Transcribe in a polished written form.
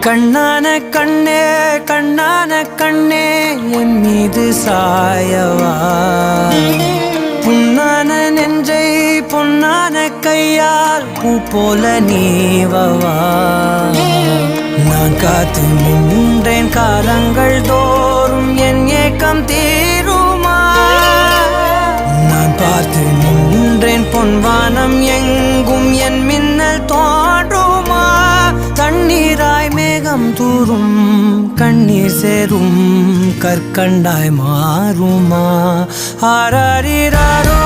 கண்ணான கண்ணே கண்ணான கண்ணே என் மீது சாயவா புண்ணான நெஞ்சை பொன்னான கையால் பூ போல நீவவா நான் காத்து நின்றேன் காலங்கள் தோறும் என் ஏக்கம் தீருமா நான் பார்த்து நின்றேன் பொன்வானம் எங்கும் என் மின்னல் தோன்றுமா தண்ணீராய் மேகம் தூரும் கண்ணீர் சேரும் கற்கண்டாய் மாறுமா ஆராரிராரோ